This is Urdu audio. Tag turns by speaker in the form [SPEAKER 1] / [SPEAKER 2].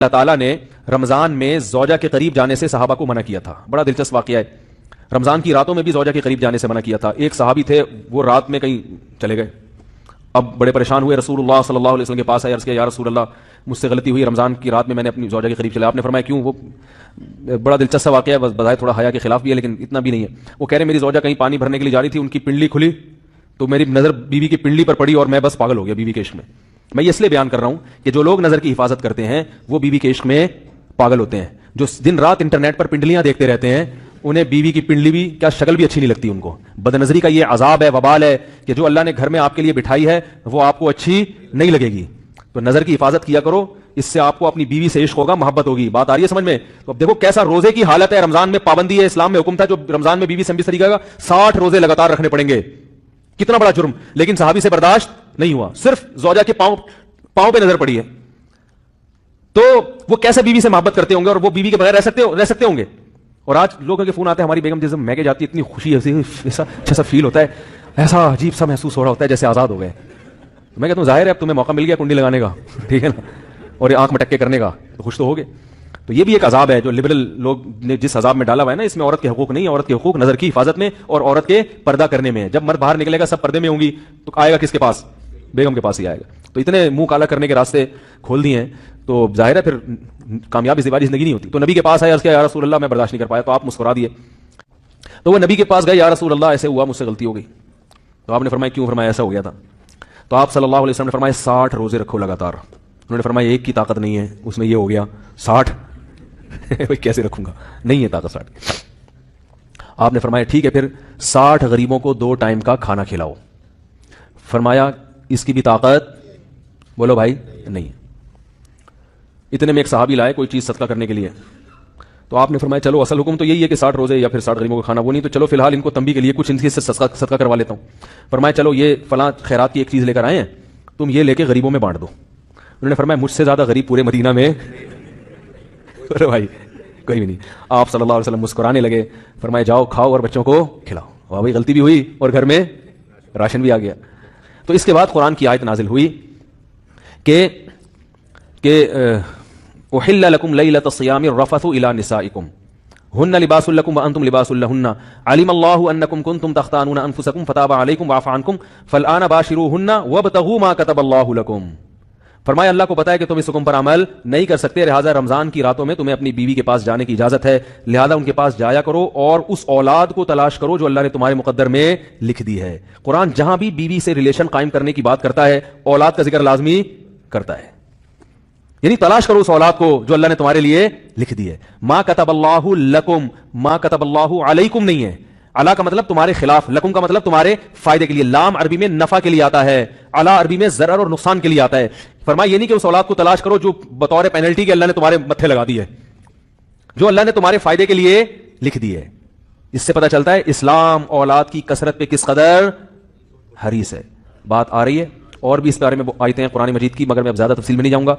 [SPEAKER 1] اللہ تعالیٰ نے رمضان میں زوجہ کے قریب جانے سے صحابہ کو منع کیا تھا. بڑا دلچسپ واقعہ ہے. رمضان کی راتوں میں بھی زوجہ کے قریب جانے سے منع کیا تھا. ایک صحابی تھے, وہ رات میں کہیں چلے گئے, اب بڑے پریشان ہوئے, رسول اللہ صلی اللہ علیہ وسلم کے پاس آئے, عرض کیا یا رسول اللہ مجھ سے غلطی ہوئی, رمضان کی رات میں میں نے اپنی زوجہ کے قریب چلا. آپ نے فرمایا کیوں؟ وہ بڑا دلچسپ واقعہ ہے, بظاہر تھوڑا حیا کے خلاف بھی ہے لیکن اتنا بھی نہیں ہے. وہ کہہ رہے میری زوجہ کہیں پانی بھرنے کے لیے جا رہی تھی, ان کی پنڈلی کھلی تو میری نظر بیوی کی پنڈلی پر پڑی اور میں بس پاگل ہو گیا بیوی کے عشق میں. میں یہ اس لیے بیان کر رہا ہوں کہ جو لوگ نظر کی حفاظت کرتے ہیں وہ بیوی کے عشق میں پاگل ہوتے ہیں. جو دن رات انٹرنیٹ پر پنڈلیاں دیکھتے رہتے ہیں انہیں بیوی کی پنڈلی بھی کیا شکل بھی اچھی نہیں لگتی ان کو. بد نظری کا یہ عذاب ہے, وبال ہے کہ جو اللہ نے گھر میں آپ کے لیے بٹھائی ہے وہ آپ کو اچھی نہیں لگے گی. تو نظر کی حفاظت کیا کرو, اس سے آپ کو اپنی بیوی سے عشق ہوگا, محبت ہوگی. بات آ رہی ہے سمجھ میں؟ تو اب دیکھو کیسا روزے کی حالت ہے. رمضان میں پابندی ہے, اسلام میں حکم تھا جو رمضان میں بیوی سے بھی طریقہ 60 روزے لگاتار رکھنے پڑیں گے. کتنا بڑا جرم, لیکن صحابی سے برداشت نہیں ہوا. صرف زوجہ کے پاؤں پہ نظر پڑی ہے تو وہ کیسے بیوی سے محبت کرتے ہوں گے, اور وہ بیوی کے بغیر رہ سکتے ہوں گے. اور آج لوگوں کے فون آتے ہیں, ہماری بیگم جیسے میکے جاتی ہے اتنی خوشی ایسا اچھا سا فیل ہوتا ہے, ایسا عجیب سا محسوس ہو رہا ہوتا ہے جیسے آزاد ہو گئے. میں کہتا ہوں ظاہر ہے اب تمہیں موقع مل گیا کنڈی لگانے کا, ٹھیک ہے نا, اور آنکھ مٹکے کرنے کا, تو خوش تو ہوگے. تو یہ بھی ایک عذاب ہے جو لبرل لوگ نے جس عذاب میں ڈالا ہوا ہے نا, اس میں عورت کے حقوق نہیں. عورت کے حقوق نظر کی حفاظت میں اور عورت کے پردہ کرنے میں ہے. جب مرد باہر نکلے گا سب پردے میں ہوں گی تو آئے گا کس کے پاس؟ بیگم کے پاس ہی آئے گا. تو اتنے منہ کالا کرنے کے راستے کھول دیے ہیں تو ظاہر ہے پھر کامیاب ازدواجی زندگی نہیں ہوتی. تو نبی کے پاس آیا, عرض کیا یا رسول اللہ میں برداشت نہیں کر پایا, تو آپ مسکرا دیے. تو وہ نبی کے پاس گئے, یا رسول اللہ ایسے ہوا, مجھ سے غلطی ہو گئی. تو آپ نے فرمایا کیوں؟ فرمایا ایسا ہو گیا تھا. تو آپ صلی اللہ علیہ وسلم نے فرمایا 60 روزے رکھو لگاتار. انہوں نے فرمایا ایک کی طاقت نہیں ہے, اس میں یہ ہو گیا 60 کیسے رکھوں گا, نہیں ہے طاقت 60. آپ نے فرمایا ٹھیک ہے پھر 60 غریبوں کو 2 ٹائم کا کھانا کھلاؤ. فرمایا اس کی بھی طاقت, بولو بھائی, نہیں. اتنے میں ایک صحابی لائے کوئی چیز صدقہ کرنے کے لیے. تو آپ نے فرمایا چلو اصل حکم تو یہی ہے کہ 60 روزے یا پھر 60 غریبوں کو کھانا, وہ نہیں تو چلو فی الحال ان کو تنبیہ کے لیے کچھ ان سے صدقہ کروا لیتا ہوں. فرمایا چلو یہ فلاں خیرات کی ایک چیز لے کر آئے ہیں, تم یہ لے کے غریبوں میں بانٹ دو. انہوں نے فرمایا مجھ سے زیادہ غریب پورے مدینہ میں ارے بھائی کوئی بھی نہیں. آپ صلی اللہ علیہ وسلم مسکرانے لگے, فرمایا جاؤ کھاؤ اور بچوں کو کھلاؤ. واہ بھائی غلطی بھی ہوئی اور گھر میں راشن بھی آ گیا. تو اس کے بعد قرآن کی آیت نازل ہوئی کہ احل لکم لیلۃ الصیام الرفث الی نسائکم ہن لباس لکم وانتم لباس لہن علم اللہ انکم کنتم تختانون انفسکم فتاب علیکم وعفى عنکم فالآن باشروہن وابتغوا ما کتب اللہ لکم. فرمایا اللہ کو پتا ہے کہ تم اس حکم پر عمل نہیں کر سکتے, لہٰذا رمضان کی راتوں میں تمہیں اپنی بیوی کے پاس جانے کی اجازت ہے, لہٰذا ان کے پاس جایا کرو اور اس اولاد کو تلاش کرو جو اللہ نے تمہارے مقدر میں لکھ دی ہے. قرآن جہاں بھی بیوی سے ریلیشن قائم کرنے کی بات کرتا ہے اولاد کا ذکر لازمی کرتا ہے, یعنی تلاش کرو اس اولاد کو جو اللہ نے تمہارے لیے لکھ دی ہے. ما کتب اللہ لکم, ما کتب اللہ علیکم نہیں ہے. علا کا مطلب تمہارے خلاف, لکم کا مطلب تمہارے فائدے کے لیے. لام عربی میں نفع کے لیے آتا ہے, علا عربی میں ضرر اور نقصان کے لیے آتا ہے. فرمایا یہ نہیں کہ اس اولاد کو تلاش کرو جو بطور پینلٹی کے اللہ نے تمہارے متھے لگا دی ہے, جو اللہ نے تمہارے فائدے کے لیے لکھ دی ہے. اس سے پتہ چلتا ہے اسلام اولاد کی کثرت پہ کس قدر حریص ہے. بات آ رہی ہے اور بھی اس بارے میں آیتیں ہیں قرآن مجید کی, مگر میں اب زیادہ تفصیل میں نہیں جاؤں گا.